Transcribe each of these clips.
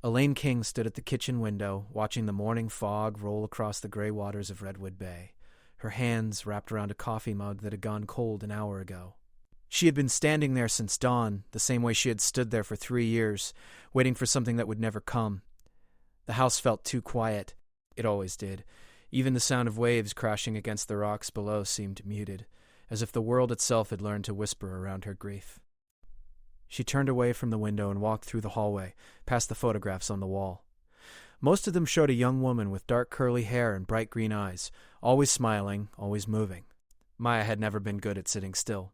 Elaine King stood at the kitchen window, watching the morning fog roll across the gray waters of Redwood Bay, her hands wrapped around a coffee mug that had gone cold an hour ago. She had been standing there since dawn, the same way she had stood there for 3 years, waiting for something that would never come. The house felt too quiet. It always did. Even the sound of waves crashing against the rocks below seemed muted, as if the world itself had learned to whisper around her grief. She turned away from the window and walked through the hallway, past the photographs on the wall. Most of them showed a young woman with dark curly hair and bright green eyes, always smiling, always moving. Maya had never been good at sitting still.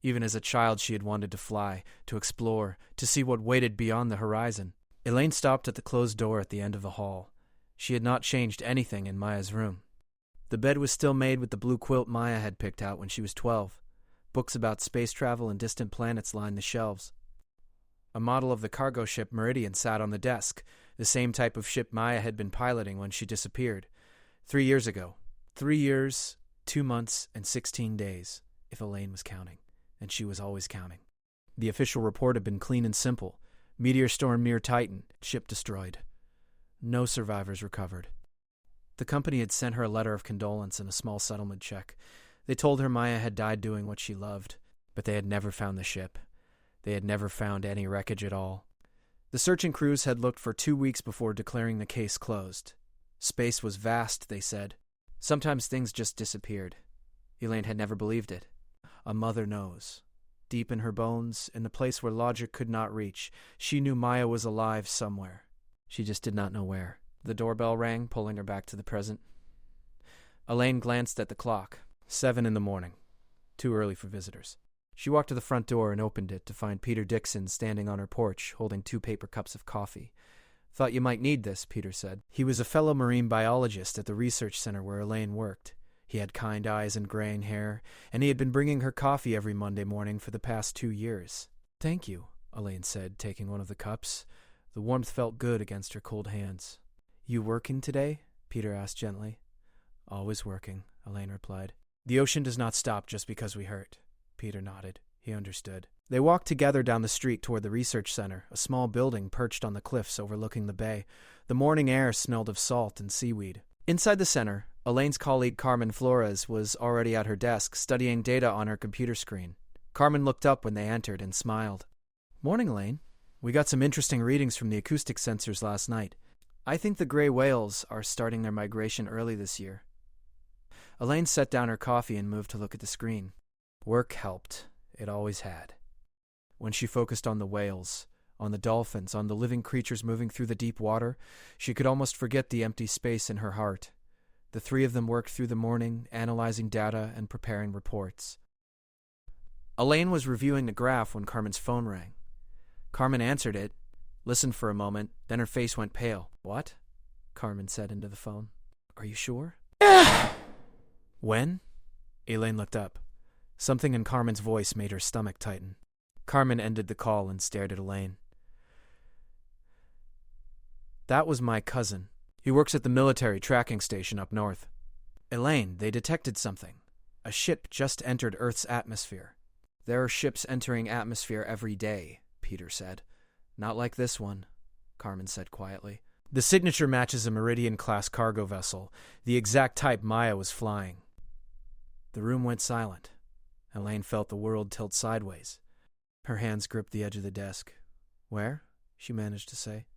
Even as a child she had wanted to fly, to explore, to see what waited beyond the horizon. Elaine stopped at the closed door at the end of the hall. She had not changed anything in Maya's room. The bed was still made with the blue quilt Maya had picked out when she was 12. Books about space travel and distant planets lined the shelves. A model of the cargo ship Meridian sat on the desk, the same type of ship Maya had been piloting when she disappeared. 3 years ago. 3 years, 2 months, and 16 days, if Elaine was counting. And she was always counting. The official report had been clean and simple. Meteor storm near Titan, ship destroyed. No survivors recovered. The company had sent her a letter of condolence and a small settlement check. They told her Maya had died doing what she loved, but they had never found the ship. They had never found any wreckage at all. The searching crews had looked for 2 weeks before declaring the case closed. Space was vast, they said. Sometimes things just disappeared. Elaine had never believed it. A mother knows. Deep in her bones, in the place where logic could not reach, she knew Maya was alive somewhere. She just did not know where. The doorbell rang, pulling her back to the present. Elaine glanced at the clock. 7 in the morning. Too early for visitors. She walked to the front door and opened it to find Peter Dixon standing on her porch, holding 2 paper cups of coffee. "Thought you might need this," Peter said. He was a fellow marine biologist at the research center where Elaine worked. He had kind eyes and graying hair, and he had been bringing her coffee every Monday morning for the past 2 years. "Thank you," Elaine said, taking one of the cups. The warmth felt good against her cold hands. "You working today?" Peter asked gently. "Always working," Elaine replied. "The ocean does not stop just because we hurt." Peter nodded. He understood. They walked together down the street toward the research center, a small building perched on the cliffs overlooking the bay. The morning air smelled of salt and seaweed. Inside the center, Elaine's colleague Carmen Flores was already at her desk, studying data on her computer screen. Carmen looked up when they entered and smiled. "Morning, Elaine. We got some interesting readings from the acoustic sensors last night. I think the gray whales are starting their migration early this year." Elaine set down her coffee and moved to look at the screen. Work helped. It always had. When she focused on the whales, on the dolphins, on the living creatures moving through the deep water, she could almost forget the empty space in her heart. The 3 of them worked through the morning, analyzing data and preparing reports. Elaine was reviewing the graph when Carmen's phone rang. Carmen answered it, listened for a moment, then her face went pale. "What?" Carmen said into the phone. "Are you sure?" "When?" Elaine looked up. Something in Carmen's voice made her stomach tighten. Carmen ended the call and stared at Elaine. "That was my cousin. He works at the military tracking station up north." "Elaine, they detected something. A ship just entered Earth's atmosphere." "There are ships entering atmosphere every day," Peter said. "Not like this one," Carmen said quietly. "The signature matches a Meridian-class cargo vessel, the exact type Maya was flying." The room went silent. Elaine felt the world tilt sideways. Her hands gripped the edge of the desk. "Where?" she managed to say.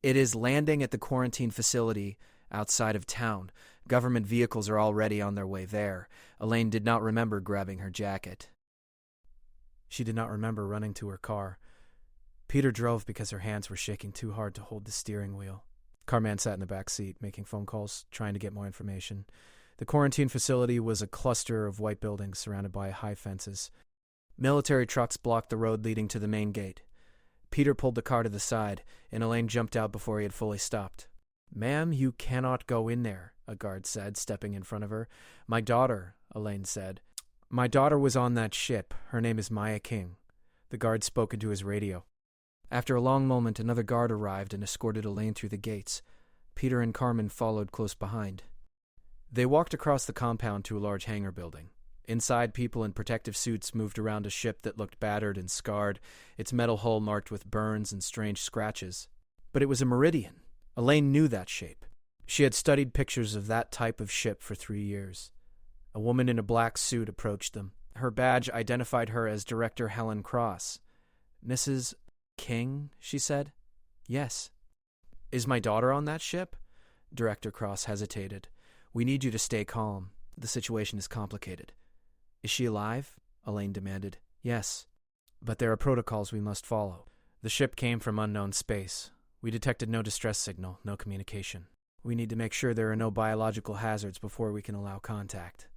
"It is landing at the quarantine facility outside of town. Government vehicles are already on their way there." Elaine did not remember grabbing her jacket. She did not remember running to her car. Peter drove because her hands were shaking too hard to hold the steering wheel. Carmen sat in the back seat, making phone calls, trying to get more information. The quarantine facility was a cluster of white buildings surrounded by high fences. Military trucks blocked the road leading to the main gate. Peter pulled the car to the side, and Elaine jumped out before he had fully stopped. "Ma'am, you cannot go in there," a guard said, stepping in front of her. "My daughter," Elaine said. "My daughter was on that ship. Her name is Maya King." The guard spoke into his radio. After a long moment, another guard arrived and escorted Elaine through the gates. Peter and Carmen followed close behind. They walked across the compound to a large hangar building. Inside, people in protective suits moved around a ship that looked battered and scarred, its metal hull marked with burns and strange scratches. But it was a meridian. Elaine knew that shape. She had studied pictures of that type of ship for 3 years. A woman in a black suit approached them. Her badge identified her as Director Helen Cross. "Mrs. King," she said. "Yes." "Is my daughter on that ship?" Director Cross hesitated. "We need you to stay calm. The situation is complicated." "Is she alive?" Elaine demanded. "Yes. But there are protocols we must follow. The ship came from unknown space. We detected no distress signal, no communication. We need to make sure there are no biological hazards before we can allow contact."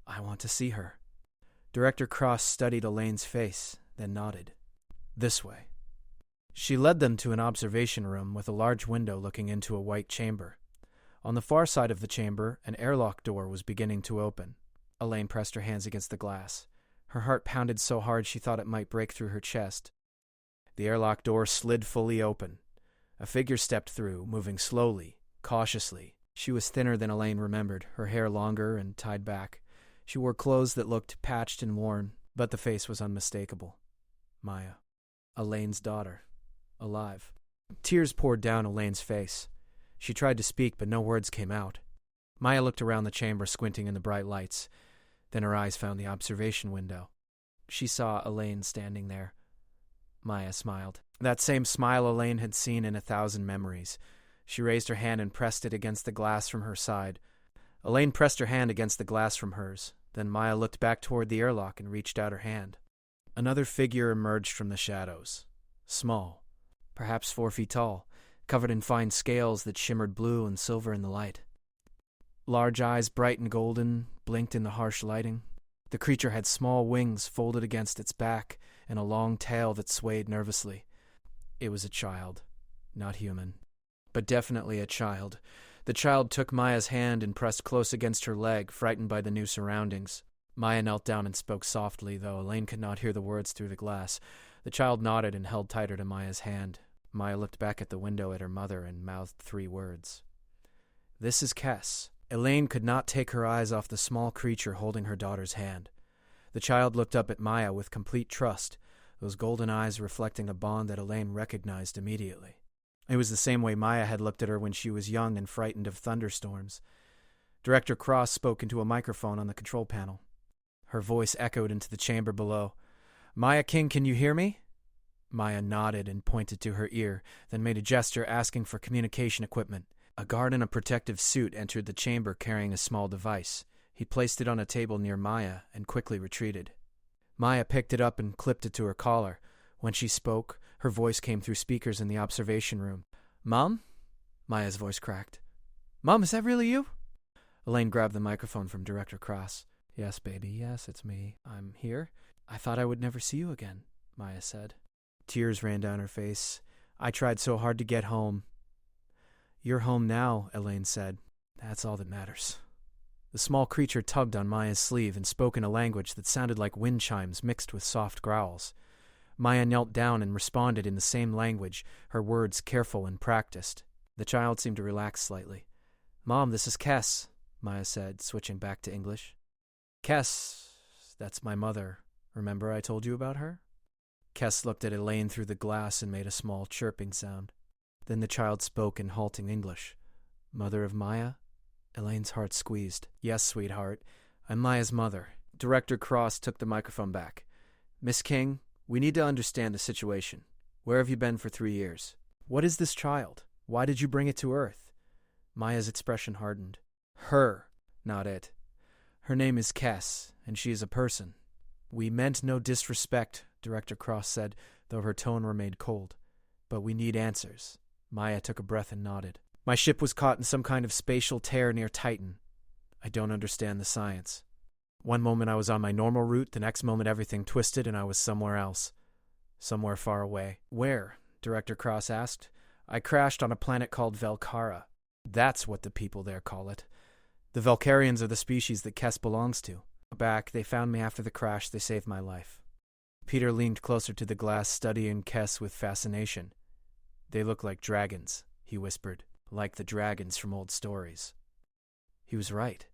"I want to see her." Director Cross studied Elaine's face, then nodded. "This way." She led them to an observation room with a large window looking into a white chamber. On the far side of the chamber, an airlock door was beginning to open. Elaine pressed her hands against the glass. Her heart pounded so hard she thought it might break through her chest. The airlock door slid fully open. A figure stepped through, moving slowly, cautiously. She was thinner than Elaine remembered, her hair longer and tied back. She wore clothes that looked patched and worn, but the face was unmistakable. Maya. Elaine's daughter. Alive. Tears poured down Elaine's face. She tried to speak, but no words came out. Maya looked around the chamber, squinting in the bright lights. Then her eyes found the observation window. She saw Elaine standing there. Maya smiled. That same smile Elaine had seen in 1,000 memories. She raised her hand and pressed it against the glass from her side. Elaine pressed her hand against the glass from hers. Then Maya looked back toward the airlock and reached out her hand. Another figure emerged from the shadows. Small, perhaps 4 feet tall, covered in fine scales that shimmered blue and silver in the light. Large eyes, bright and golden, blinked in the harsh lighting. The creature had small wings folded against its back and a long tail that swayed nervously. It was a child, not human, but definitely a child. The child took Maya's hand and pressed close against her leg, frightened by the new surroundings. Maya knelt down and spoke softly, though Elaine could not hear the words through the glass. The child nodded and held tighter to Maya's hand. Maya looked back at the window at her mother and mouthed 3 words. "This is Kess." Elaine could not take her eyes off the small creature holding her daughter's hand. The child looked up at Maya with complete trust, those golden eyes reflecting a bond that Elaine recognized immediately. It was the same way Maya had looked at her when she was young and frightened of thunderstorms. Director Cross spoke into a microphone on the control panel. Her voice echoed into the chamber below. "Maya King, can you hear me?" Maya nodded and pointed to her ear, then made a gesture asking for communication equipment. A guard in a protective suit entered the chamber carrying a small device. He placed it on a table near Maya and quickly retreated. Maya picked it up and clipped it to her collar. When she spoke, her voice came through speakers in the observation room. "Mom?" Maya's voice cracked. "Mom, is that really you?" Elaine grabbed the microphone from Director Cross. "Yes, baby, yes, it's me. I'm here. I thought I would never see you again," Maya said. Tears ran down her face. "I tried so hard to get home." "You're home now," Elaine said. "That's all that matters." The small creature tugged on Maya's sleeve and spoke in a language that sounded like wind chimes mixed with soft growls. Maya knelt down and responded in the same language, her words careful and practiced. The child seemed to relax slightly. "Mom, this is Kess," Maya said, switching back to English. "Kess, that's my mother. Remember I told you about her?" Kess looked at Elaine through the glass and made a small chirping sound. Then the child spoke in halting English. "Mother of Maya?" Elaine's heart squeezed. "Yes, sweetheart. I'm Maya's mother." Director Cross took the microphone back. "Miss King, we need to understand the situation. Where have you been for 3 years? What is this child? Why did you bring it to Earth?" Maya's expression hardened. "Her, not it. Her name is Kess, and she is a person." "We meant no disrespect," Director Cross said, though her tone remained cold. "But we need answers." Maya took a breath and nodded. "My ship was caught in some kind of spatial tear near Titan. I don't understand the science. One moment I was on my normal route, the next moment everything twisted and I was somewhere else. Somewhere far away." "Where?" Director Cross asked. "I crashed on a planet called Velkara. That's what the people there call it. The Velkarians are the species that Kess belongs to. Back, they found me after the crash. They saved my life." Peter leaned closer to the glass, studying Kess with fascination. "They look like dragons," he whispered, "like the dragons from old stories." He was right.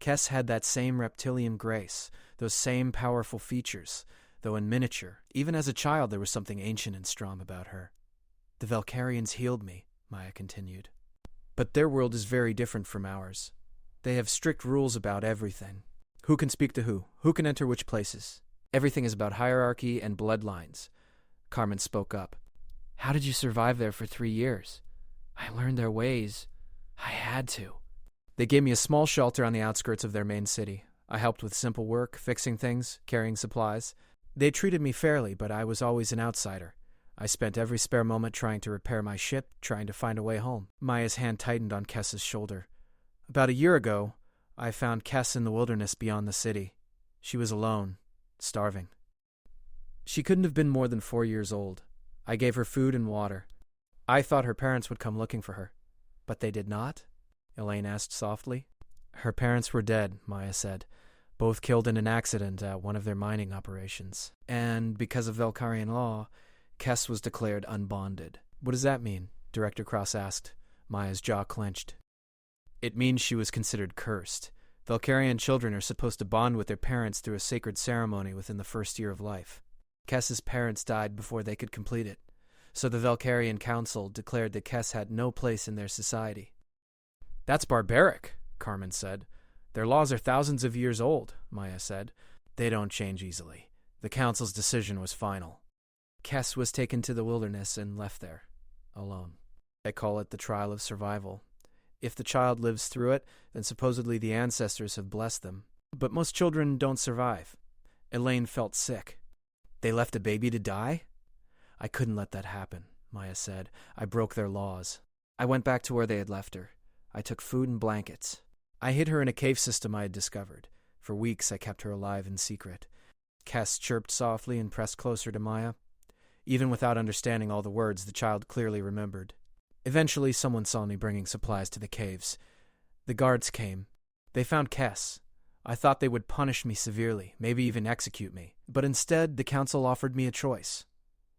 Kess had that same reptilian grace, those same powerful features, though in miniature. Even as a child there was something ancient and strong about her. The Valkyrians healed me, Maya continued. But their world is very different from ours. They have strict rules about everything. Who can speak to who can enter which places. Everything is about hierarchy and bloodlines. Carmen spoke up. How did you survive there for 3 years? I learned their ways. I had to. They gave me a small shelter on the outskirts of their main city. I helped with simple work, fixing things, carrying supplies. They treated me fairly, but I was always an outsider. I spent every spare moment trying to repair my ship, trying to find a way home. Maya's hand tightened on Kess's shoulder. About a year ago, I found Kess in the wilderness beyond the city. She was alone, starving. She couldn't have been more than 4 years old. I gave her food and water. I thought her parents would come looking for her. But they did not? Elaine asked softly. Her parents were dead, Maya said, both killed in an accident at one of their mining operations. And because of Valkyrian law, Kess was declared unbonded. What does that mean? Director Cross asked. Maya's jaw clenched. It means she was considered cursed. Valkyrian children are supposed to bond with their parents through a sacred ceremony within the first year of life. Kess's parents died before they could complete it, so the Valkyrian Council declared that Kess had no place in their society. That's barbaric, Carmen said. Their laws are thousands of years old, Maya said. They don't change easily. The Council's decision was final. Kess was taken to the wilderness and left there, alone. They call it the trial of survival. If the child lives through it, then supposedly the ancestors have blessed them. But most children don't survive. Elaine felt sick. They left a baby to die? I couldn't let that happen, Maya said. I broke their laws. I went back to where they had left her. I took food and blankets. I hid her in a cave system I had discovered. For weeks I kept her alive in secret. Kess chirped softly and pressed closer to Maya. Even without understanding all the words, the child clearly remembered. Eventually, someone saw me bringing supplies to the caves. The guards came. They found Kess. I thought they would punish me severely, maybe even execute me. But instead, the council offered me a choice.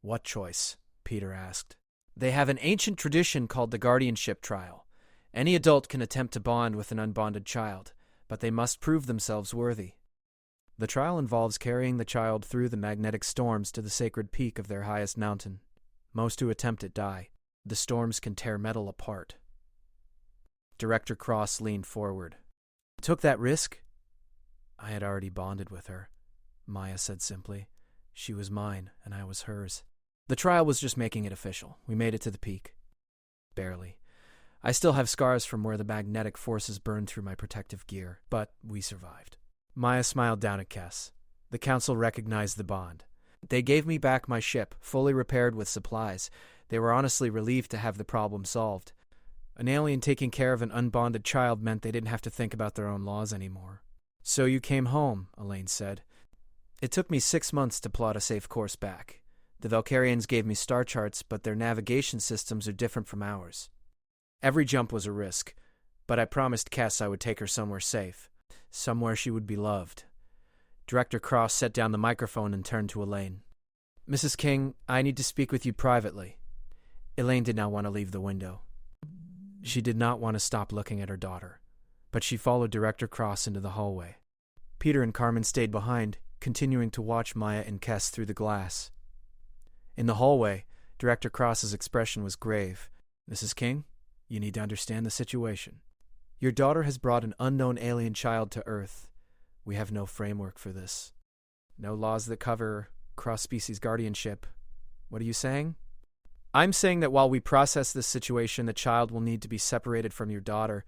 What choice? Peter asked. They have an ancient tradition called the guardianship trial. Any adult can attempt to bond with an unbonded child, but they must prove themselves worthy. The trial involves carrying the child through the magnetic storms to the sacred peak of their highest mountain. Most who attempt it die. The storms can tear metal apart. Director Cross leaned forward. Took that risk? I had already bonded with her, Maya said simply. She was mine, and I was hers. The trial was just making it official. We made it to the peak. Barely. I still have scars from where the magnetic forces burned through my protective gear, but we survived. Maya smiled down at Kess. The council recognized the bond. They gave me back my ship, fully repaired with supplies. They were honestly relieved to have the problem solved. An alien taking care of an unbonded child meant they didn't have to think about their own laws anymore. So you came home, Elaine said. It took me 6 months to plot a safe course back. The Valkyrians gave me star charts, but their navigation systems are different from ours. Every jump was a risk, but I promised Kess I would take her somewhere safe, somewhere she would be loved. Director Cross set down the microphone and turned to Elaine. Mrs. King, I need to speak with you privately. Elaine did not want to leave the window. She did not want to stop looking at her daughter, but she followed Director Cross into the hallway. Peter and Carmen stayed behind, continuing to watch Maya and Kess through the glass. In the hallway, Director Cross's expression was grave. Mrs. King, you need to understand the situation. Your daughter has brought an unknown alien child to Earth. We have no framework for this. No laws that cover cross-species guardianship. What are you saying? I'm saying that while we process this situation, the child will need to be separated from your daughter.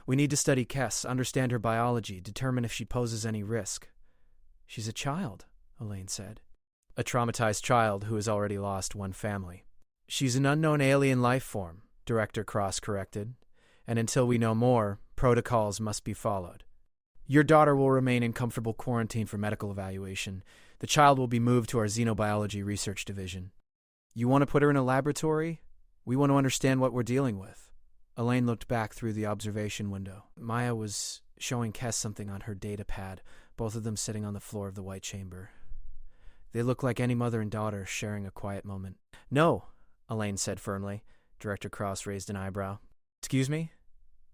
We need to study Kess, understand her biology, determine if she poses any risk. She's a child, Elaine said. A traumatized child who has already lost one family. She's an unknown alien life form, Director Cross corrected, and until we know more, protocols must be followed. Your daughter will remain in comfortable quarantine for medical evaluation. The child will be moved to our xenobiology research division. You want to put her in a laboratory? We want to understand what we're dealing with. Elaine looked back through the observation window. Maya was showing Kess something on her data pad, both of them sitting on the floor of the White Chamber. They looked like any mother and daughter sharing a quiet moment. No, Elaine said firmly. Director Cross raised an eyebrow. Excuse me?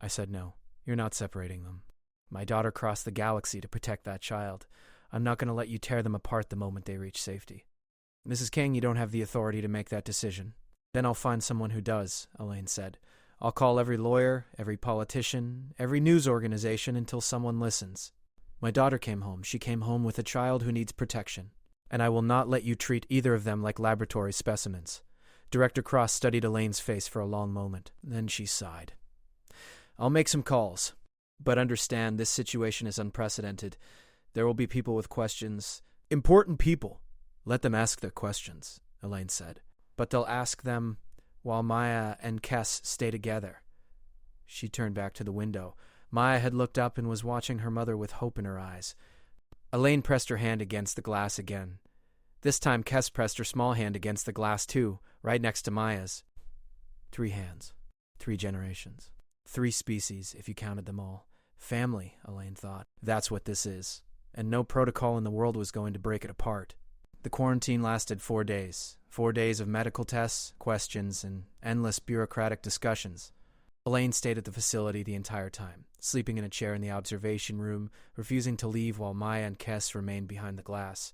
I said no. You're not separating them. My daughter crossed the galaxy to protect that child. I'm not going to let you tear them apart the moment they reach safety. Mrs. King, you don't have the authority to make that decision. Then I'll find someone who does, Elaine said. I'll call every lawyer, every politician, every news organization until someone listens. My daughter came home. She came home with a child who needs protection. And I will not let you treat either of them like laboratory specimens. Director Cross studied Elaine's face for a long moment. Then she sighed. I'll make some calls. But understand, this situation is unprecedented. There will be people with questions. Important people. Let them ask their questions, Elaine said. But they'll ask them while Maya and Kes stay together. She turned back to the window. Maya had looked up and was watching her mother with hope in her eyes. Elaine pressed her hand against the glass again. This time Kes pressed her small hand against the glass too, right next to Maya's. 3 hands. 3 generations. 3 species, if you counted them all. Family, Elaine thought. That's what this is. And no protocol in the world was going to break it apart. The quarantine lasted 4 days. 4 days of medical tests, questions, and endless bureaucratic discussions. Elaine stayed at the facility the entire time, sleeping in a chair in the observation room, refusing to leave while Maya and Kes remained behind the glass.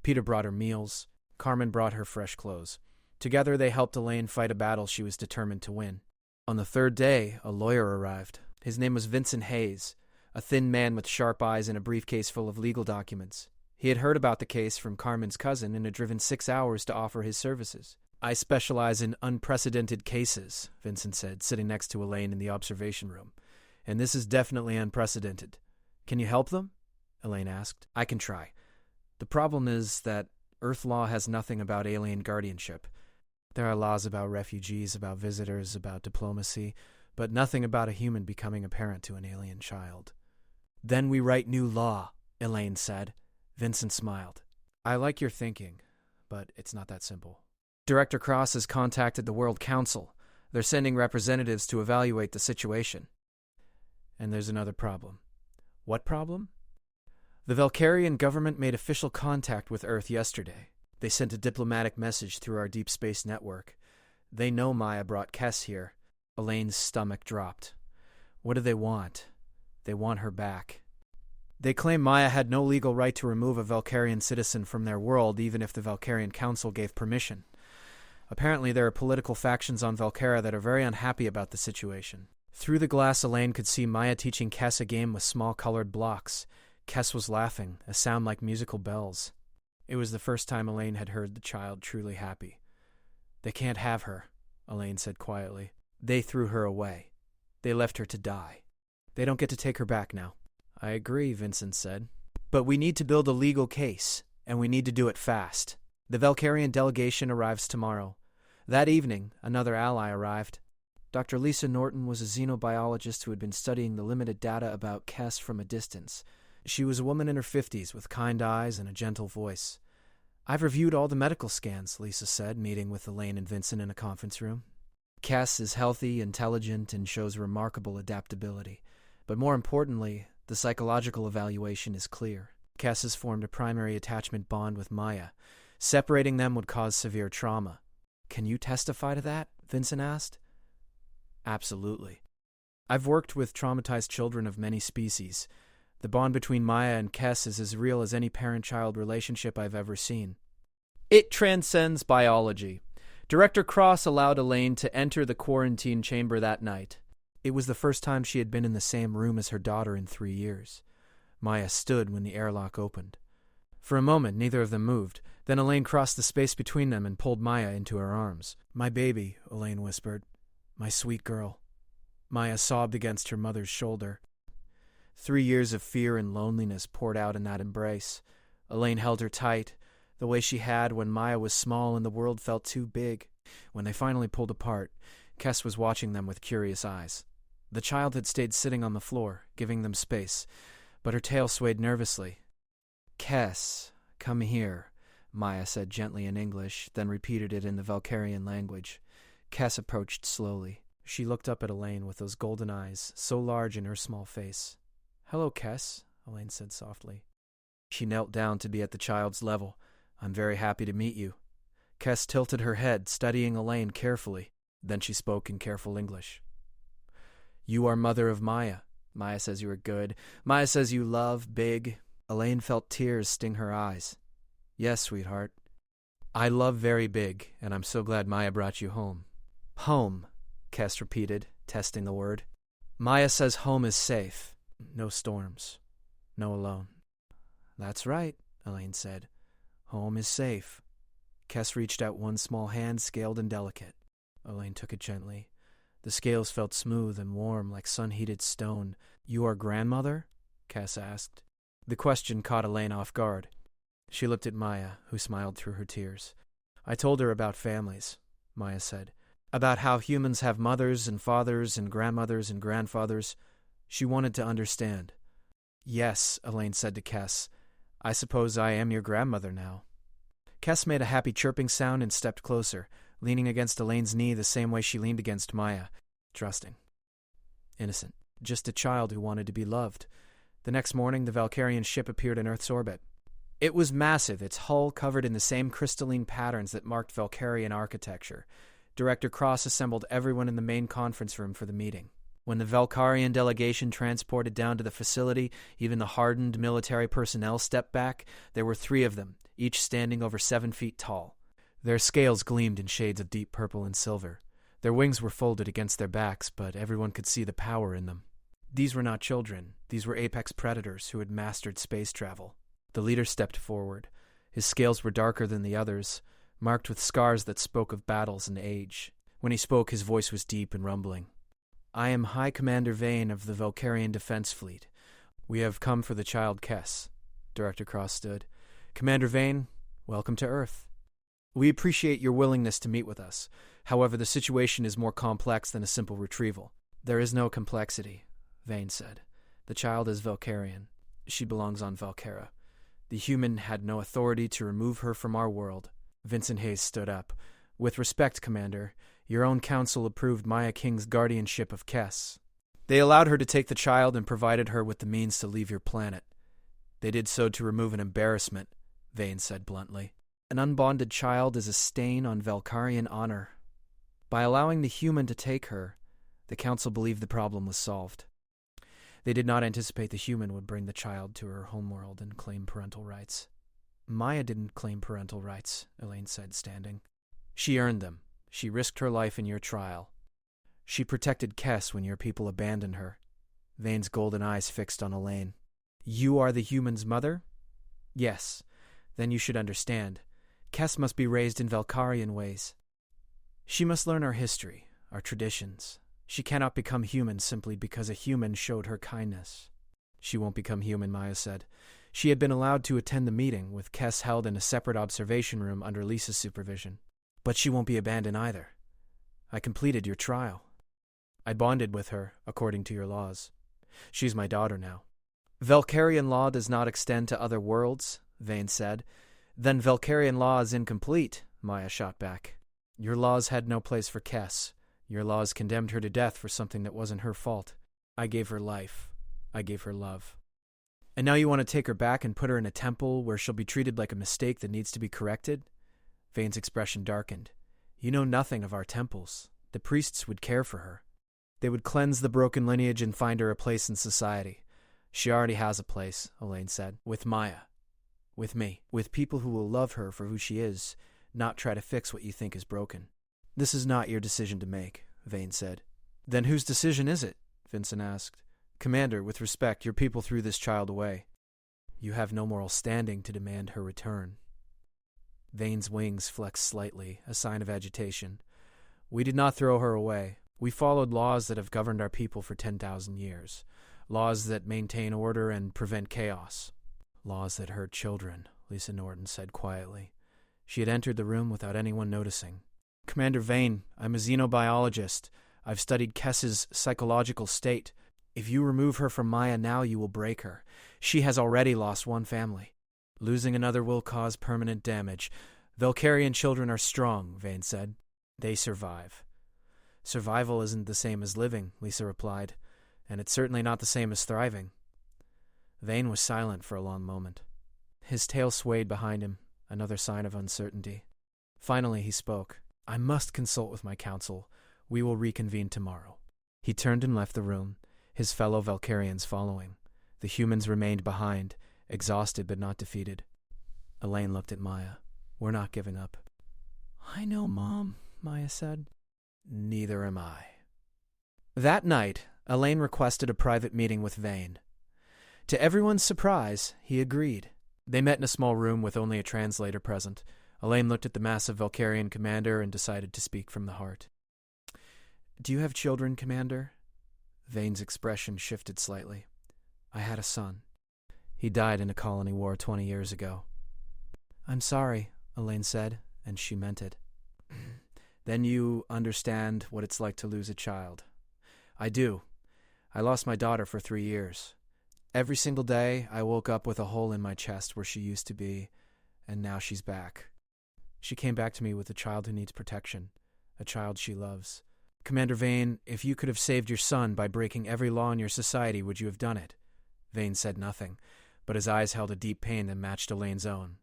Peter brought her meals. Carmen brought her fresh clothes. Together they helped Elaine fight a battle she was determined to win. On the 3rd day, a lawyer arrived. His name was Vincent Hayes, a thin man with sharp eyes and a briefcase full of legal documents. He had heard about the case from Carmen's cousin and had driven 6 hours to offer his services. I specialize in unprecedented cases, Vincent said, sitting next to Elaine in the observation room. And this is definitely unprecedented. Can you help them? Elaine asked. I can try. The problem is that Earth law has nothing about alien guardianship. There are laws about refugees, about visitors, about diplomacy, but nothing about a human becoming a parent to an alien child. Then we write new law, Elaine said. Vincent smiled. I like your thinking, but it's not that simple. Director Cross has contacted the World Council. They're sending representatives to evaluate the situation. And there's another problem. What problem? The Valkyrian government made official contact with Earth yesterday. They sent a diplomatic message through our deep space network. They know Maya brought Kes here. Elaine's stomach dropped. What do they want? They want her back. They claim Maya had no legal right to remove a Valkyrian citizen from their world, even if the Valkyrian Council gave permission. Apparently there are political factions on Valkyria that are very unhappy about the situation. Through the glass, Elaine could see Maya teaching Kes a game with small colored blocks. Kes was laughing, a sound like musical bells. It was the first time Elaine had heard the child truly happy. They can't have her, Elaine said quietly. They threw her away. They left her to die. They don't get to take her back now. I agree, Vincent said. But we need to build a legal case, and we need to do it fast. The Valkyrian delegation arrives tomorrow. That evening, another ally arrived. Dr. Lisa Norton was a xenobiologist who had been studying the limited data about Kes from a distance. She was a woman in her 50s with kind eyes and a gentle voice. I've reviewed all the medical scans, Lisa said, meeting with Elaine and Vincent in a conference room. Kes is healthy, intelligent, and shows remarkable adaptability. But more importantly, the psychological evaluation is clear. Kes has formed a primary attachment bond with Maya. Separating them would cause severe trauma. Can you testify to that? Vincent asked. Absolutely. I've worked with traumatized children of many species. The bond between Maya and Kes is as real as any parent-child relationship I've ever seen. It transcends biology. Director Cross allowed Elaine to enter the quarantine chamber that night. It was the first time she had been in the same room as her daughter in 3 years. Maya stood when the airlock opened. For a moment, neither of them moved. Then Elaine crossed the space between them and pulled Maya into her arms. My baby, Elaine whispered. My sweet girl. Maya sobbed against her mother's shoulder. 3 years of fear and loneliness poured out in that embrace. Elaine held her tight, the way she had when Maya was small and the world felt too big. When they finally pulled apart, Kes was watching them with curious eyes. The child had stayed sitting on the floor, giving them space, but her tail swayed nervously. Kes, come here, Maya said gently in English, then repeated it in the Valkyrian language. Kes approached slowly. She looked up at Elaine with those golden eyes, so large in her small face. Hello, Kes, Elaine said softly. She knelt down to be at the child's level. I'm very happy to meet you. Kes tilted her head, studying Elaine carefully. Then she spoke in careful English. You are mother of Maya. Maya says you are good. Maya says you love big. Elaine felt tears sting her eyes. Yes, sweetheart. I love very big, and I'm so glad Maya brought you home. Home, Kess repeated, testing the word. Maya says home is safe. No storms. No alone. That's right, Elaine said. Home is safe. Kess reached out one small hand, scaled and delicate. Elaine took it gently. The scales felt smooth and warm like sun-heated stone. You are grandmother? Kess asked. The question caught Elaine off guard. She looked at Maya, who smiled through her tears. I told her about families, Maya said. About how humans have mothers and fathers and grandmothers and grandfathers. She wanted to understand. Yes, Elaine said to Kess. I suppose I am your grandmother now. Kess made a happy chirping sound and stepped closer, leaning against Elaine's knee the same way she leaned against Maya. Trusting. Innocent. Just a child who wanted to be loved. The next morning, the Valkyrian ship appeared in Earth's orbit. It was massive, its hull covered in the same crystalline patterns that marked Valkyrian architecture. Director Cross assembled everyone in the main conference room for the meeting. When the Valkyrian delegation transported down to the facility, even the hardened military personnel stepped back. There were 3 of them, each standing over 7 feet tall. Their scales gleamed in shades of deep purple and silver. Their wings were folded against their backs, but everyone could see the power in them. These were not children. These were apex predators who had mastered space travel. The leader stepped forward. His scales were darker than the others, marked with scars that spoke of battles and age. When he spoke, his voice was deep and rumbling. I am High Commander Vane of the Valkyrian Defense Fleet. We have come for the child Kess. Director Cross stood. Commander Vane, welcome to Earth. We appreciate your willingness to meet with us. However, the situation is more complex than a simple retrieval. There is no complexity, Vane said. The child is Valkyrian. She belongs on Valkyra. The human had no authority to remove her from our world. Vincent Hayes stood up. With respect, Commander, your own council approved Maya King's guardianship of Kess. They allowed her to take the child and provided her with the means to leave your planet. They did so to remove an embarrassment, Vane said bluntly. An unbonded child is a stain on Valkyrian honor. By allowing the human to take her, the council believed the problem was solved. They did not anticipate the human would bring the child to her homeworld and claim parental rights. Maya didn't claim parental rights, Elaine said, standing. She earned them. She risked her life in your trial. She protected Kess when your people abandoned her. Vane's golden eyes fixed on Elaine. You are the human's mother? Yes. Then you should understand. Kess must be raised in Valkyrian ways. She must learn our history, our traditions. She cannot become human simply because a human showed her kindness. She won't become human, Maya said. She had been allowed to attend the meeting, with Kess held in a separate observation room under Lisa's supervision. But she won't be abandoned either. I completed your trial. I bonded with her, according to your laws. She's my daughter now. Valkyrian law does not extend to other worlds, Vane said. Then Valkyrian law is incomplete, Maya shot back. Your laws had no place for Kess. Your laws condemned her to death for something that wasn't her fault. I gave her life. I gave her love. And now you want to take her back and put her in a temple where she'll be treated like a mistake that needs to be corrected? Vane's expression darkened. You know nothing of our temples. The priests would care for her. They would cleanse the broken lineage and find her a place in society. She already has a place, Elaine said. With Maya. With me. With people who will love her for who she is, not try to fix what you think is broken. This is not your decision to make, Vane said. Then whose decision is it? Vincent asked. Commander, with respect, your people threw this child away. You have no moral standing to demand her return. Vane's wings flexed slightly, a sign of agitation. We did not throw her away. We followed laws that have governed our people for 10,000 years. Laws that maintain order and prevent chaos. Laws that hurt children, Lisa Norton said quietly. She had entered the room without anyone noticing. Commander Vane, I'm a xenobiologist. I've studied Kess's psychological state. If you remove her from Maya now, you will break her. She has already lost one family. Losing another will cause permanent damage. Valkyrian children are strong, Vane said. They survive. Survival isn't the same as living, Lisa replied, and it's certainly not the same as thriving. Vane was silent for a long moment. His tail swayed behind him, another sign of uncertainty. Finally he spoke. I must consult with my council. We will reconvene tomorrow. He turned and left the room, his fellow Valkyrians following. The humans remained behind, exhausted but not defeated. Elaine looked at Maya. We're not giving up. I know, Mom, Maya said. Neither am I. That night, Elaine requested a private meeting with Vane. To everyone's surprise, he agreed. They met in a small room with only a translator present. Elaine looked at the massive Valkyrian commander and decided to speak from the heart. Do you have children, Commander? Vane's expression shifted slightly. I had a son. He died in a colony war 20 years ago. I'm sorry, Elaine said, and she meant it. Then you understand what it's like to lose a child. I do. I lost my daughter for 3 years. Every single day, I woke up with a hole in my chest where she used to be, and now she's back. She came back to me with a child who needs protection, a child she loves. Commander Vane, if you could have saved your son by breaking every law in your society, would you have done it? Vane said nothing, but his eyes held a deep pain that matched Elaine's own.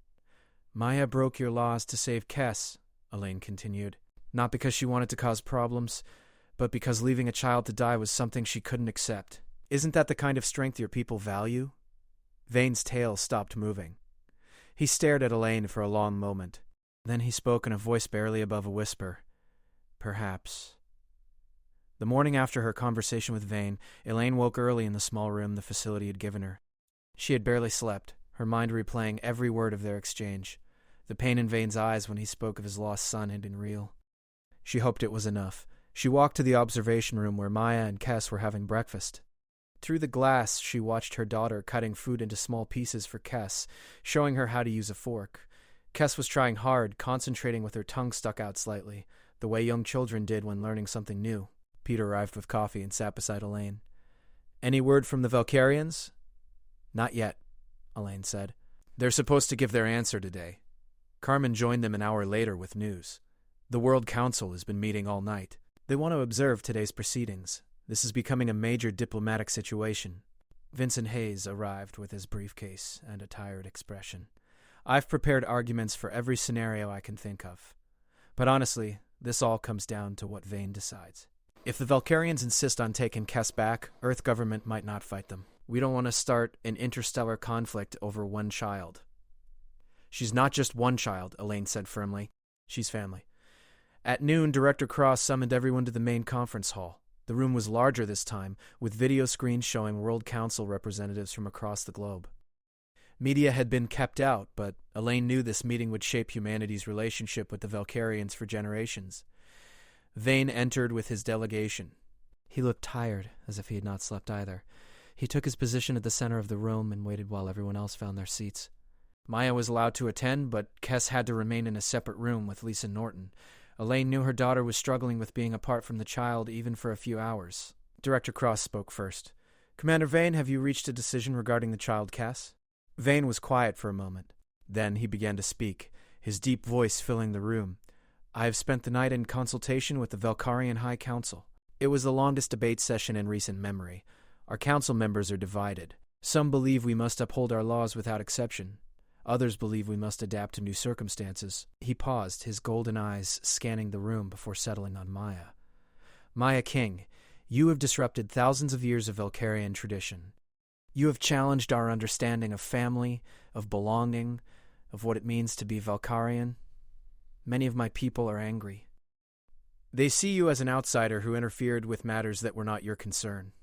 Maya broke your laws to save Kes, Elaine continued. Not because she wanted to cause problems, but because leaving a child to die was something she couldn't accept. Isn't that the kind of strength your people value? Vane's tail stopped moving. He stared at Elaine for a long moment. Then he spoke in a voice barely above a whisper. Perhaps. The morning after her conversation with Vane, Elaine woke early in the small room the facility had given her. She had barely slept, her mind replaying every word of their exchange. The pain in Vane's eyes when he spoke of his lost son had been real. She hoped it was enough. She walked to the observation room where Maya and Kes were having breakfast. Through the glass, she watched her daughter cutting food into small pieces for Kes, showing her how to use a fork. Kes was trying hard, concentrating with her tongue stuck out slightly, the way young children did when learning something new. Peter arrived with coffee and sat beside Elaine. Any word from the Valkyrians? Not yet, Elaine said. They're supposed to give their answer today. Carmen joined them an hour later with news. The World Council has been meeting all night. They want to observe today's proceedings. This is becoming a major diplomatic situation. Vincent Hayes arrived with his briefcase and a tired expression. I've prepared arguments for every scenario I can think of. But honestly, this all comes down to what Vane decides. If the Valkyrians insist on taking Kes back, Earth government might not fight them. We don't want to start an interstellar conflict over one child. She's not just one child, Elaine said firmly. She's family. At noon, Director Cross summoned everyone to the main conference hall. The room was larger this time, with video screens showing World Council representatives from across the globe. Media had been kept out, but Elaine knew this meeting would shape humanity's relationship with the Valkyrians for generations. Vane entered with his delegation. He looked tired, as if he had not slept either. He took his position at the center of the room and waited while everyone else found their seats. Maya was allowed to attend, but Kes had to remain in a separate room with Lisa Norton. Elaine knew her daughter was struggling with being apart from the child even for a few hours. Director Cross spoke first. Commander Vane, have you reached a decision regarding the child, Kes? Vane was quiet for a moment. Then he began to speak, his deep voice filling the room. I have spent the night in consultation with the Valkyrian High Council. It was the longest debate session in recent memory. Our council members are divided. Some believe we must uphold our laws without exception. Others believe we must adapt to new circumstances. He paused, his golden eyes scanning the room before settling on Maya. Maya King, you have disrupted thousands of years of Valkyrian tradition. You have challenged our understanding of family, of belonging, of what it means to be Valkyrian. Many of my people are angry. They see you as an outsider who interfered with matters that were not your concern.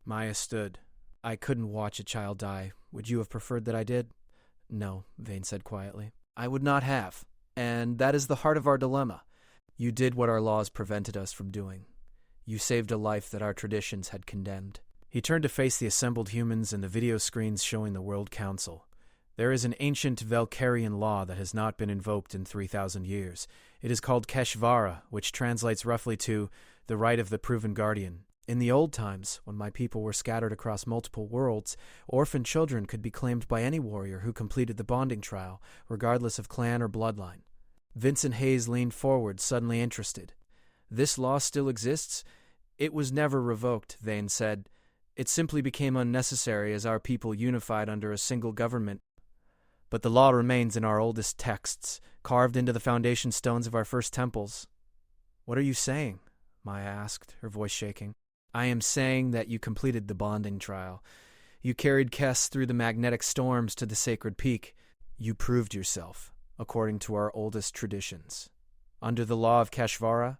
Maya stood. I couldn't watch a child die. Would you have preferred that I did? No, Vane said quietly. I would not have. And that is the heart of our dilemma. You did what our laws prevented us from doing. You saved a life that our traditions had condemned. He turned to face the assembled humans and the video screens showing the World Council. There is an ancient Valkyrian law that has not been invoked in 3,000 years. It is called Keshvara, which translates roughly to the right of the proven guardian. In the old times, when my people were scattered across multiple worlds, orphan children could be claimed by any warrior who completed the bonding trial, regardless of clan or bloodline. Vincent Hayes leaned forward, suddenly interested. This law still exists? It was never revoked, Vane said. It simply became unnecessary as our people unified under a single government. But the law remains in our oldest texts, carved into the foundation stones of our first temples. What are you saying? Maya asked, her voice shaking. I am saying that you completed the bonding trial. You carried Kes through the magnetic storms to the sacred peak. You proved yourself, according to our oldest traditions. Under the law of Keshvara,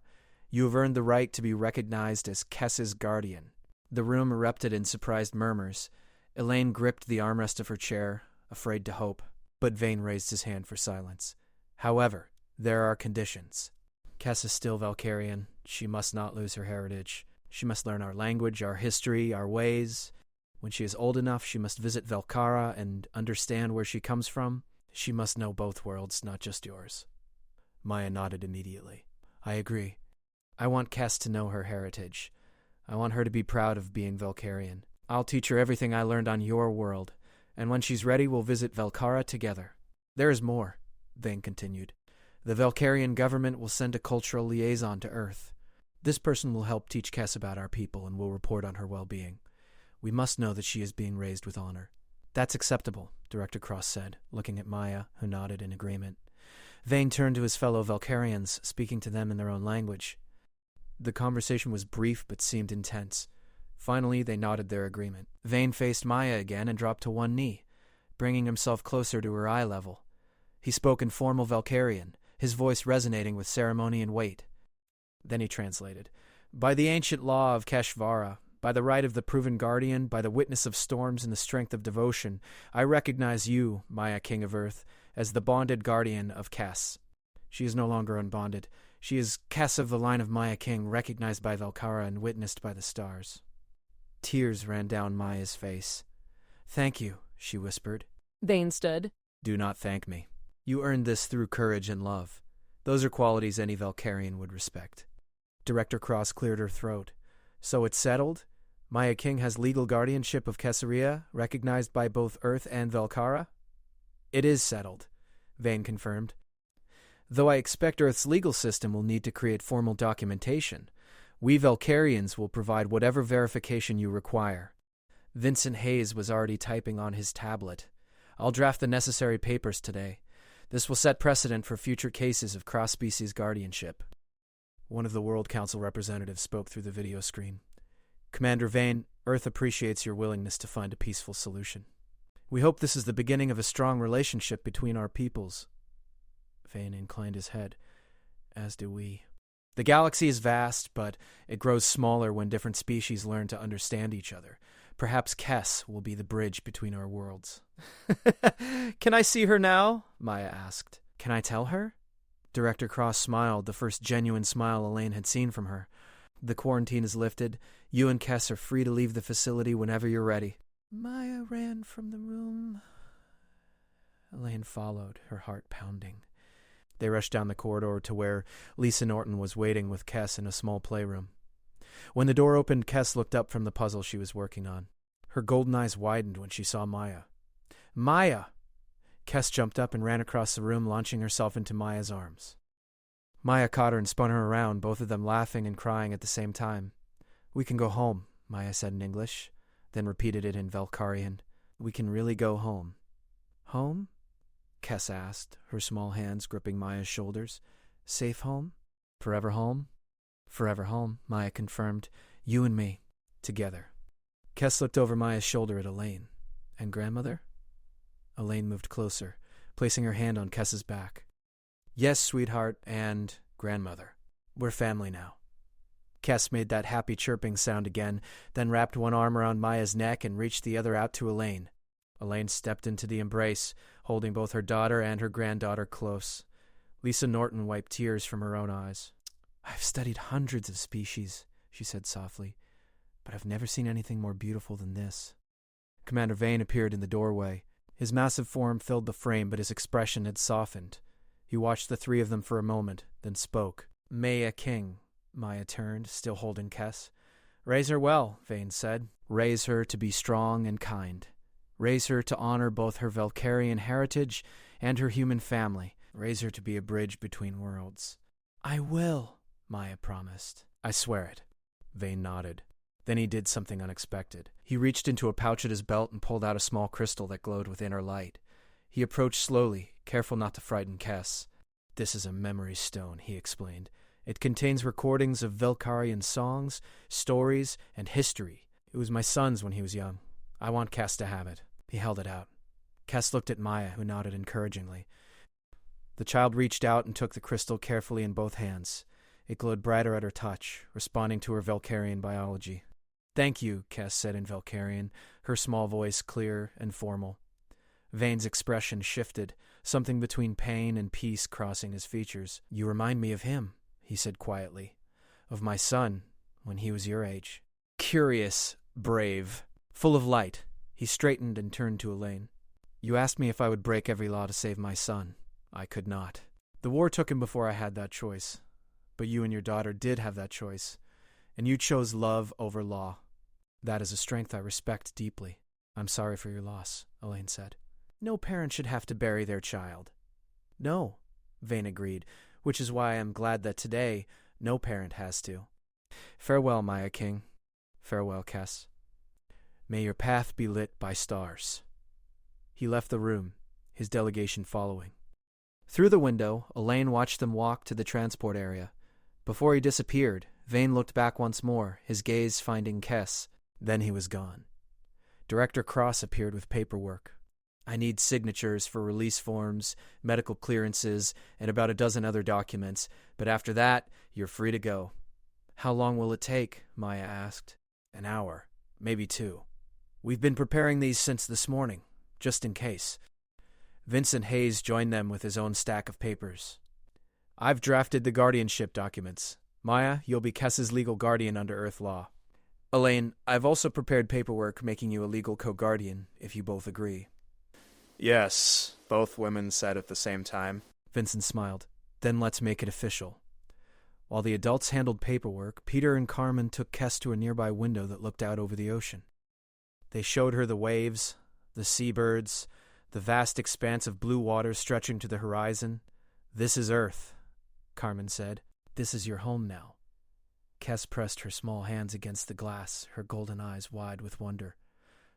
You have earned the right to be recognized as Kess's guardian." The room erupted in surprised murmurs. Elaine gripped the armrest of her chair, afraid to hope, but Vane raised his hand for silence. "However, there are conditions. Kess is still Valkyrian. She must not lose her heritage. She must learn our language, our history, our ways. When she is old enough, she must visit Valkara and understand where she comes from. She must know both worlds, not just yours." Maya nodded immediately. "I agree. I want Kess to know her heritage. I want her to be proud of being Valkyrian. I'll teach her everything I learned on your world, and when she's ready, we'll visit Valkara together. There is more," Vane continued. "The Valkyrian government will send a cultural liaison to Earth. This person will help teach Kess about our people and will report on her well-being. We must know that she is being raised with honor." "That's acceptable," Director Cross said, looking at Maya, who nodded in agreement. Vane turned to his fellow Valkyrians, speaking to them in their own language. The conversation was brief but seemed intense. Finally, they nodded their agreement. Vane faced Maya again and dropped to one knee, bringing himself closer to her eye level. He spoke in formal Valkyrian, his voice resonating with ceremony and weight. Then he translated. "By the ancient law of Keshvara, by the right of the proven guardian, by the witness of storms and the strength of devotion, I recognize you, Maya King of Earth, as the bonded guardian of Kess. She is no longer unbonded. She is Kess of the line of Maya King, recognized by Valkara and witnessed by the stars." Tears ran down Maya's face. "Thank you," she whispered. Vane stood. "Do not thank me. You earned this through courage and love. Those are qualities any Valkyrian would respect." Director Cross cleared her throat. "So it's settled? Maya King has legal guardianship of Kesseria, recognized by both Earth and Valkara?" "It is settled," Vane confirmed. "Though I expect Earth's legal system will need to create formal documentation, we Valkyrians will provide whatever verification you require." Vincent Hayes was already typing on his tablet. "I'll draft the necessary papers today. This will set precedent for future cases of cross-species guardianship." One of the World Council representatives spoke through the video screen. "Commander Vane, Earth appreciates your willingness to find a peaceful solution. We hope this is the beginning of a strong relationship between our peoples." Vane inclined his head. "As do we. The galaxy is vast, but it grows smaller when different species learn to understand each other. Perhaps Kess will be the bridge between our worlds." "Can I see her now?" Maya asked. "Can I tell her?" Director Cross smiled, the first genuine smile Elaine had seen from her. "The quarantine is lifted. You and Kess are free to leave the facility whenever you're ready." Maya ran from the room. Elaine followed, her heart pounding. They rushed down the corridor to where Lisa Norton was waiting with Kess in a small playroom. When the door opened, Kess looked up from the puzzle she was working on. Her golden eyes widened when she saw Maya. "Maya!" Kess jumped up and ran across the room, launching herself into Maya's arms. Maya caught her and spun her around, both of them laughing and crying at the same time. "We can go home," Maya said in English, then repeated it in Valkyrian. "We can really go home." "Home?" Kess asked, her small hands gripping Maya's shoulders. "Safe home? Forever home?" "Forever home," Maya confirmed. "You and me. Together." Kess looked over Maya's shoulder at Elaine. "And grandmother?" Elaine moved closer, placing her hand on Kess's back. "Yes, sweetheart, and grandmother. We're family now." Kess made that happy chirping sound again, then wrapped one arm around Maya's neck and reached the other out to Elaine. Elaine stepped into the embrace, holding both her daughter and her granddaughter close. Lisa Norton wiped tears from her own eyes. "I've studied hundreds of species," she said softly, "but I've never seen anything more beautiful than this." Commander Vane appeared in the doorway. His massive form filled the frame, but his expression had softened. He watched the three of them for a moment, then spoke. "Maya King." Maya turned, still holding Kess. "Raise her well," Vane said. "Raise her to be strong and kind. Raise her to honor both her Valkyrian heritage and her human family. Raise her to be a bridge between worlds." "I will," Maya promised. "I swear it." Vane nodded. Then he did something unexpected. He reached into a pouch at his belt and pulled out a small crystal that glowed with inner light. He approached slowly, careful not to frighten Kess. "This is a memory stone," he explained. "It contains recordings of Valkyrian songs, stories, and history. It was my son's when he was young. I want Kess to have it." He held it out. Kess looked at Maya, who nodded encouragingly. The child reached out and took the crystal carefully in both hands. It glowed brighter at her touch, responding to her Valkyrian biology. "Thank you," Kes said in Valkyrian, her small voice clear and formal. Vane's expression shifted, something between pain and peace crossing his features. "You remind me of him," he said quietly. "Of my son, when he was your age. Curious, brave, full of light." He straightened and turned to Elaine. "You asked me if I would break every law to save my son. I could not. The war took him before I had that choice. But you and your daughter did have that choice, and you chose love over law. That is a strength I respect deeply." "I'm sorry for your loss," Elaine said. "No parent should have to bury their child." "No," Vane agreed, "which is why I am glad that today no parent has to. Farewell, Maya King. Farewell, Kes. May your path be lit by stars." He left the room, his delegation following. Through the window, Elaine watched them walk to the transport area. Before he disappeared, Vane looked back once more, his gaze finding Kes. Then he was gone. Director Cross appeared with paperwork. "I need signatures for release forms, medical clearances, and about a dozen other documents, but after that, you're free to go." "How long will it take?" Maya asked. "An hour, maybe 2. We've been preparing these since this morning, just in case." Vincent Hayes joined them with his own stack of papers. "I've drafted the guardianship documents. Maya, you'll be Kes's legal guardian under Earth law. Elaine, I've also prepared paperwork making you a legal co-guardian, if you both agree." "Yes," both women said at the same time. Vincent smiled. "Then let's make it official." While the adults handled paperwork, Peter and Carmen took Kes to a nearby window that looked out over the ocean. They showed her the waves, the seabirds, the vast expanse of blue water stretching to the horizon. "This is Earth," Carmen said. "This is your home now." Kes pressed her small hands against the glass, her golden eyes wide with wonder.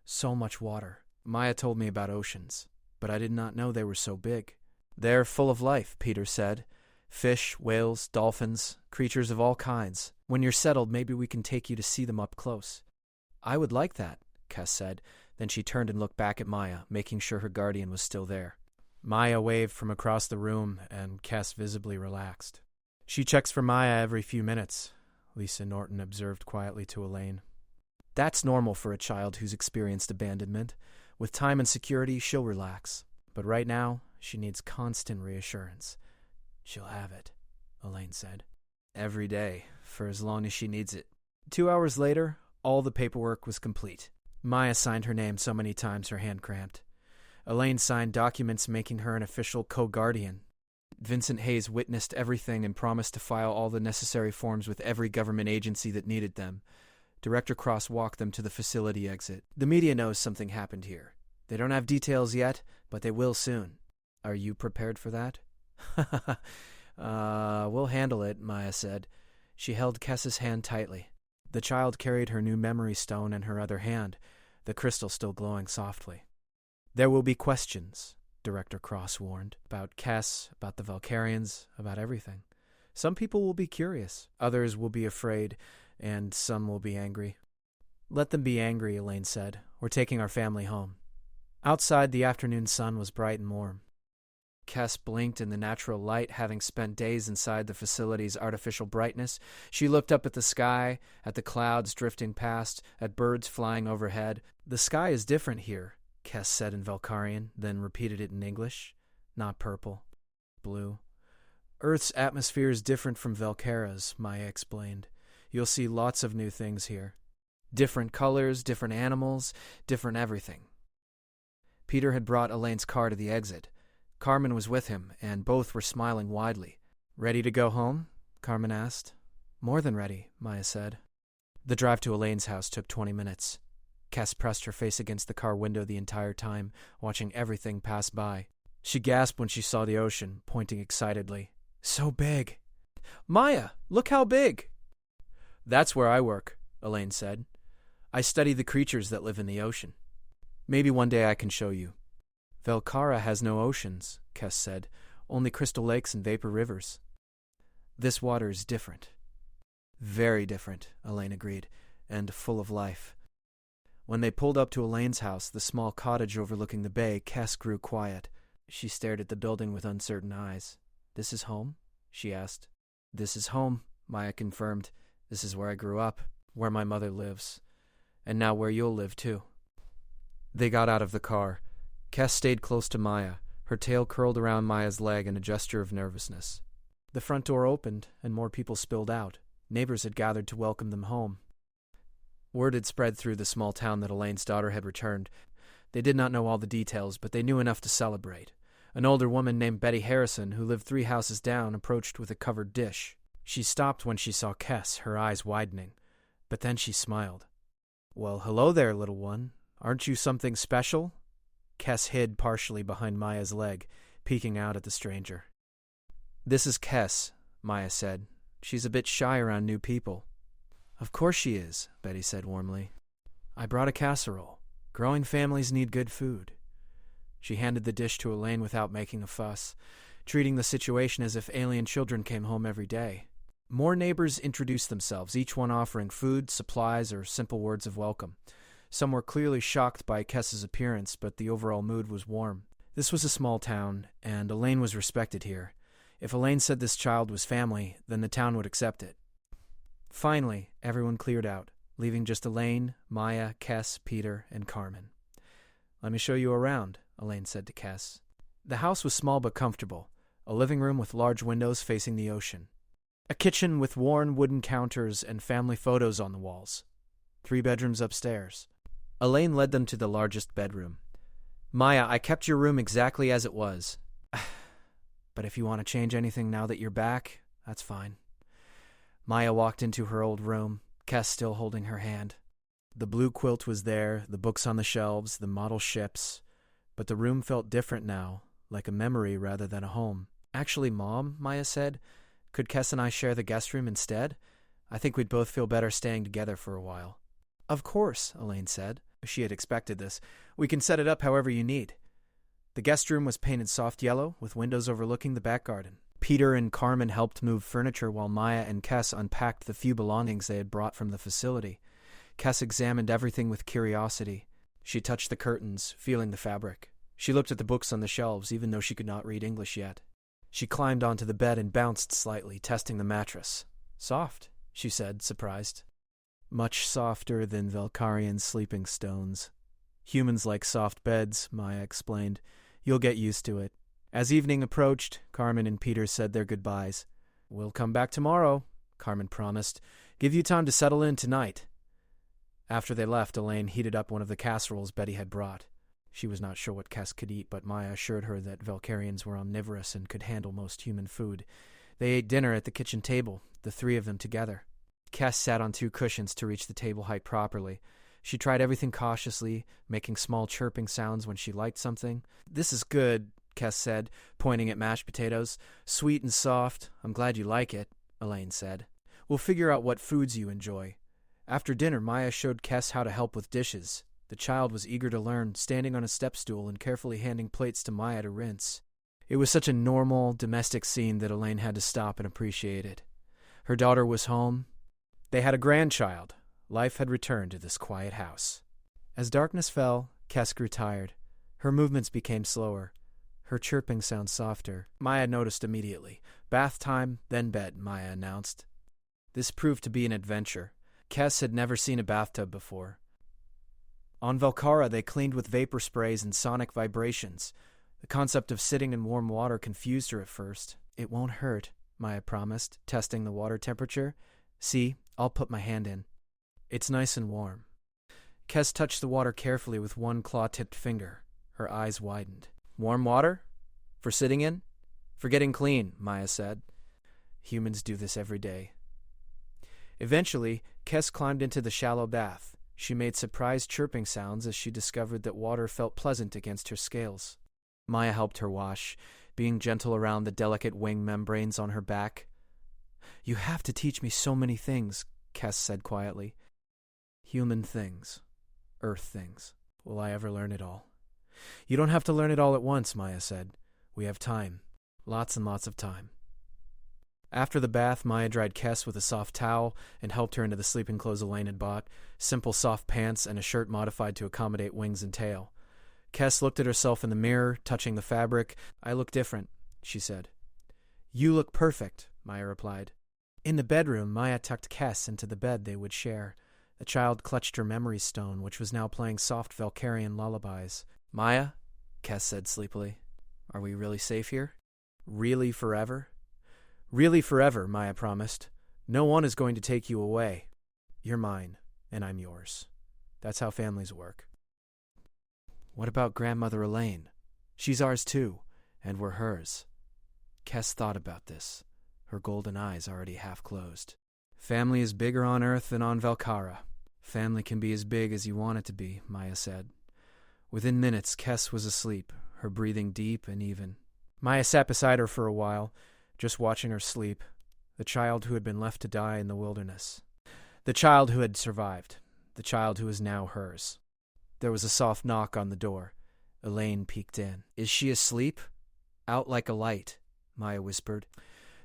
"So much water. Maya told me about oceans, but I did not know they were so big." "They're full of life," Peter said. "Fish, whales, dolphins, creatures of all kinds. When you're settled, maybe we can take you to see them up close." "I would like that," Kes said. Then she turned and looked back at Maya, making sure her guardian was still there. Maya waved from across the room, and Kes visibly relaxed. "She checks for Maya every few minutes," Lisa Norton observed quietly to Elaine. "That's normal for a child who's experienced abandonment. With time and security, she'll relax. But right now, she needs constant reassurance." "She'll have it," Elaine said. "Every day, for as long as she needs it." 2 hours later, all the paperwork was complete. Maya signed her name so many times her hand cramped. Elaine signed documents making her an official co-guardian. Vincent Hayes witnessed everything and promised to file all the necessary forms with every government agency that needed them. Director Cross walked them to the facility exit. "The media knows something happened here. They don't have details yet, but they will soon. Are you prepared for that?" We'll handle it," Maya said. She held Kes's hand tightly. The child carried her new memory stone in her other hand, the crystal still glowing softly. "There will be questions," Director Cross warned, "about Kes, about the Valkyrians, about everything. Some people will be curious, others will be afraid, and some will be angry." "Let them be angry," Elaine said. "We're taking our family home." Outside, the afternoon sun was bright and warm. Kes blinked in the natural light, having spent days inside the facility's artificial brightness. She looked up at the sky, at the clouds drifting past, at birds flying overhead. "The sky is different here," Kes said in Valkyrian, then repeated it in English. "Not purple. Blue." "Earth's atmosphere is different from Valkyra's," Maya explained. "You'll see lots of new things here. Different colors, different animals, different everything." Peter had brought Elaine's car to the exit. Carmen was with him, and both were smiling widely. "Ready to go home?" Carmen asked. "More than ready," Maya said. The drive to Elaine's house took 20 minutes. Kes pressed her face against the car window the entire time, watching everything pass by. She gasped when she saw the ocean, pointing excitedly. "So big!" "Maya, look how big!" "That's where I work," Elaine said. "I study the creatures that live in the ocean. Maybe one day I can show you." "Velkara has no oceans," Kes said, "only crystal lakes and vapor rivers." "This water is different." "Very different," Elaine agreed, "and full of life." When they pulled up to Elaine's house, the small cottage overlooking the bay, Kes grew quiet. She stared at the building with uncertain eyes. "This is home?" she asked. "This is home," Maya confirmed. "This is where I grew up, where my mother lives, and now where you'll live too." They got out of the car. Kes stayed close to Maya, her tail curled around Maya's leg in a gesture of nervousness. The front door opened, and more people spilled out. Neighbors had gathered to welcome them home. Word had spread through the small town that Elaine's daughter had returned. They did not know all the details, but they knew enough to celebrate. An older woman named Betty Harrison, who lived 3 houses down, approached with a covered dish. She stopped when she saw Kes, her eyes widening. But then she smiled. "Well, hello there, little one. Aren't you something special?" Kes hid partially behind Maya's leg, peeking out at the stranger. "This is Kes," Maya said. "She's a bit shy around new people." "Of course she is," Betty said warmly. "I brought a casserole. Growing families need good food." She handed the dish to Elaine without making a fuss, treating the situation as if alien children came home every day. More neighbors introduced themselves, each one offering food, supplies, or simple words of welcome. Some were clearly shocked by Kes's appearance, but the overall mood was warm. This was a small town, and Elaine was respected here. If Elaine said this child was family, then the town would accept it. Finally, everyone cleared out, leaving just Elaine, Maya, Kes, Peter, and Carmen. "Let me show you around," Elaine said to Kes. The house was small but comfortable, a living room with large windows facing the ocean. A kitchen with worn wooden counters and family photos on the walls. 3 bedrooms upstairs. Elaine led them to the largest bedroom. "Maya, I kept your room exactly as it was. But if you want to change anything now that you're back, that's fine." Maya walked into her old room, Kes still holding her hand. The blue quilt was there, the books on the shelves, the model ships. But the room felt different now, like a memory rather than a home. "Actually, Mom," Maya said, "could Kes and I share the guest room instead? I think we'd both feel better staying together for a while." "Of course," Elaine said. She had expected this. "We can set it up however you need." The guest room was painted soft yellow, with windows overlooking the back garden. Peter and Carmen helped move furniture while Maya and Kes unpacked the few belongings they had brought from the facility. Kes examined everything with curiosity. She touched the curtains, feeling the fabric. She looked at the books on the shelves, even though she could not read English yet. She climbed onto the bed and bounced slightly, testing the mattress. "Soft," she said, surprised. "Much softer than Valkyrian sleeping stones. Humans like soft beds," Maya explained. "You'll get used to it." As evening approached, Carmen and Peter said their goodbyes. "We'll come back tomorrow," Carmen promised. "Give you time to settle in tonight." After they left, Elaine heated up one of the casseroles Betty had brought. She was not sure what Kes could eat, but Maya assured her that Valkyrians were omnivorous and could handle most human food. They ate dinner at the kitchen table, the 3 of them together. Kes sat on 2 cushions to reach the table height properly. She tried everything cautiously, making small chirping sounds when she liked something. "This is good," Kes said, pointing at mashed potatoes. "Sweet and soft. I'm glad you like it," Elaine said. "We'll figure out what foods you enjoy." After dinner, Maya showed Kes how to help with dishes. The child was eager to learn, standing on a step stool and carefully handing plates to Maya to rinse. It was such a normal, domestic scene that Elaine had to stop and appreciate it. Her daughter was home. They had a grandchild. Life had returned to this quiet house. As darkness fell, Kes grew tired. Her movements became slower. Her chirping sounds softer. Maya noticed immediately. "Bath time, then bed," Maya announced. This proved to be an adventure. Kes had never seen a bathtub before. On Valkara, they cleaned with vapor sprays and sonic vibrations. The concept of sitting in warm water confused her at first. "It won't hurt," Maya promised, testing the water temperature. "See, I'll put my hand in. It's nice and warm." Kes touched the water carefully with one claw-tipped finger. Her eyes widened. "Warm water? For sitting in?" "For getting clean," Maya said. Humans do this every day. Eventually, Kes climbed into the shallow bath. She made surprised chirping sounds as she discovered that water felt pleasant against her scales. Maya helped her wash, being gentle around the delicate wing membranes on her back. "You have to teach me so many things," Kes said quietly. "Human things. Earth things. Will I ever learn it all?" "You don't have to learn it all at once," Maya said. "We have time. Lots and lots of time." After the bath, Maya dried Kes with a soft towel and helped her into the sleeping clothes Elaine had bought, simple soft pants and a shirt modified to accommodate wings and tail. Kes looked at herself in the mirror, touching the fabric. "I look different," she said. "You look perfect," Maya replied. In the bedroom, Maya tucked Kess into the bed they would share. The child clutched her memory stone, which was now playing soft Valkyrian lullabies. "Maya," Kess said sleepily, "are we really safe here? Really forever?" "Really forever," Maya promised. "No one is going to take you away. You're mine, and I'm yours. That's how families work." "What about grandmother Elaine? She's ours too, and we're hers." Kess thought about this, her golden eyes already half closed. "Family is bigger on Earth than on Valkara. Family can be as big as you want it to be," Maya said. Within minutes, Kess was asleep, her breathing deep and even. Maya sat beside her for a while, just watching her sleep, the child who had been left to die in the wilderness. The child who had survived, the child who was now hers. There was a soft knock on the door. Elaine peeked in. "Is she asleep?" "Out like a light," Maya whispered.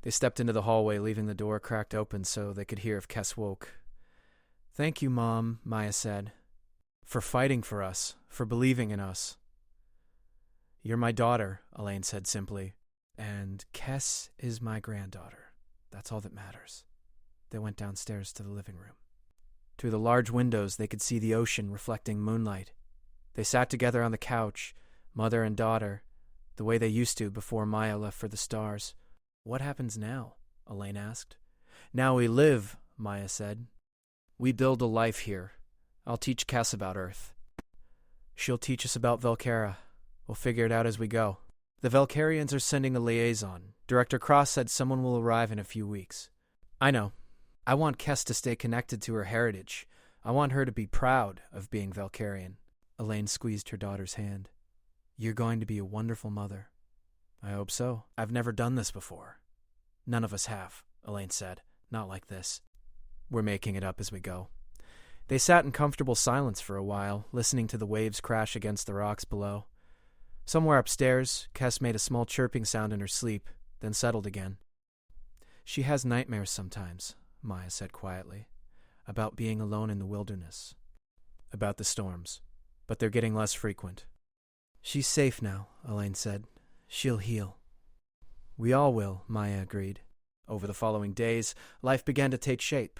They stepped into the hallway, leaving the door cracked open so they could hear if Kess woke. "Thank you, Mom," Maya said, "for fighting for us, for believing in us." "You're my daughter," Elaine said simply, "and Kess is my granddaughter. That's all that matters." They went downstairs to the living room. Through the large windows, they could see the ocean reflecting moonlight. They sat together on the couch, mother and daughter, the way they used to before Maya left for the stars. "What happens now?" Elaine asked. "Now we live," Maya said. "We build a life here. I'll teach Kess about Earth. She'll teach us about Valkara. We'll figure it out as we go. The Valkarians are sending a liaison. Director Cross said someone will arrive in a few weeks." "I know. I want Kess to stay connected to her heritage. I want her to be proud of being Valkarian." Elaine squeezed her daughter's hand. "You're going to be a wonderful mother." "I hope so. I've never done this before." "None of us have," Elaine said. "Not like this. We're making it up as we go." They sat in comfortable silence for a while, listening to the waves crash against the rocks below. Somewhere upstairs, Kess made a small chirping sound in her sleep, then settled again. "She has nightmares sometimes," Maya said quietly, "about being alone in the wilderness, about the storms, but they're getting less frequent." "She's safe now," Elaine said. "She'll heal." "We all will," Maya agreed. Over the following days, life began to take shape.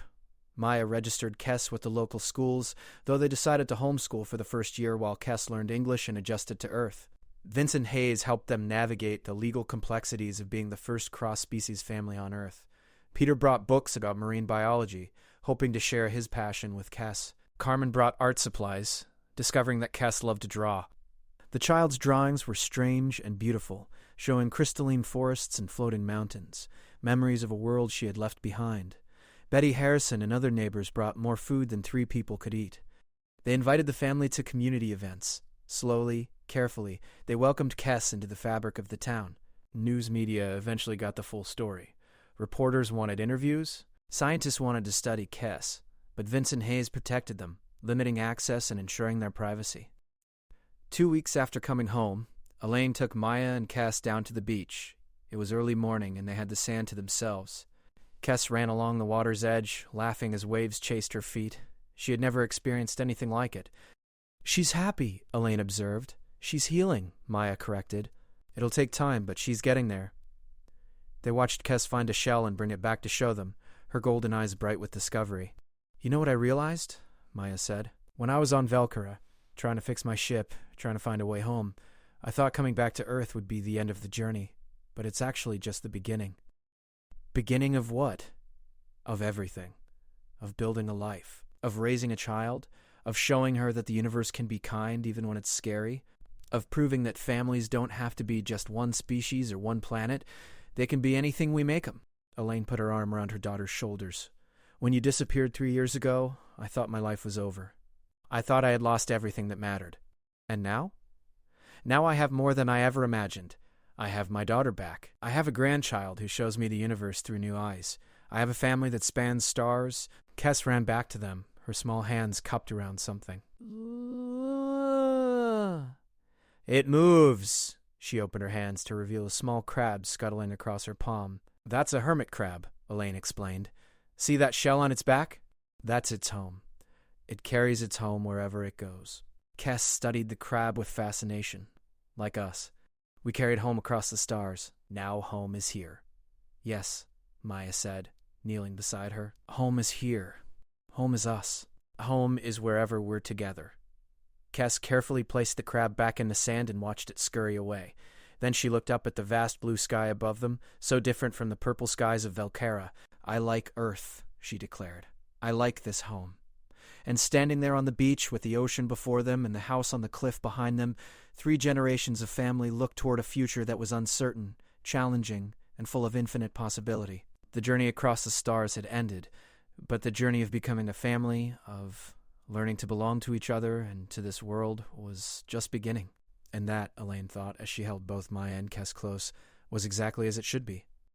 Maya registered Kess with the local schools, though they decided to homeschool for the first year while Kess learned English and adjusted to Earth. Vincent Hayes helped them navigate the legal complexities of being the first cross-species family on Earth. Peter brought books about marine biology, hoping to share his passion with Kess. Carmen brought art supplies, discovering that Kess loved to draw. The child's drawings were strange and beautiful, showing crystalline forests and floating mountains, memories of a world she had left behind. Betty Harrison and other neighbors brought more food than 3 people could eat. They invited the family to community events. Slowly, carefully, they welcomed Kess into the fabric of the town. News media eventually got the full story. Reporters wanted interviews. Scientists wanted to study Kess, but Vincent Hayes protected them, limiting access and ensuring their privacy. 2 weeks after coming home, Elaine took Maya and Kess down to the beach. It was early morning, and they had the sand to themselves. Kess ran along the water's edge, laughing as waves chased her feet. She had never experienced anything like it. "She's happy," Elaine observed. "She's healing," Maya corrected. "It'll take time, but she's getting there." They watched Kess find a shell and bring it back to show them, her golden eyes bright with discovery. "You know what I realized?" Maya said. "When I was on Valkara, trying to fix my ship, trying to find a way home, I thought coming back to Earth would be the end of the journey, but it's actually just the beginning." "Beginning of what?" "Of everything. Of building a life. Of raising a child. Of showing her that the universe can be kind even when it's scary. Of proving that families don't have to be just one species or one planet. They can be anything we make them." Elaine put her arm around her daughter's shoulders. "When you disappeared 3 years ago, I thought my life was over. I thought I had lost everything that mattered. And now? Now I have more than I ever imagined. I have my daughter back. I have a grandchild who shows me the universe through new eyes. I have a family that spans stars." Kess ran back to them, her small hands cupped around something. "It moves." She opened her hands to reveal a small crab scuttling across her palm. "That's a hermit crab," Elaine explained. "See that shell on its back? That's its home. It carries its home wherever it goes." Kess studied the crab with fascination. "Like us. We carried home across the stars. Now home is here." "Yes," Maya said, kneeling beside her. Home is here. Home is us. Home is wherever we're together. Kes carefully placed the crab back in the sand and watched it scurry away. Then she looked up at the vast blue sky above them, so different from the purple skies of Velcara. I like Earth, she declared. I like this home. And standing there on the beach with the ocean before them and the house on the cliff behind them, 3 generations of family looked toward a future that was uncertain, challenging, and full of infinite possibility. The journey across the stars had ended, but the journey of becoming a family, of learning to belong to each other and to this world, was just beginning. And that, Elaine thought, as she held both Maya and Kes close, was exactly as it should be.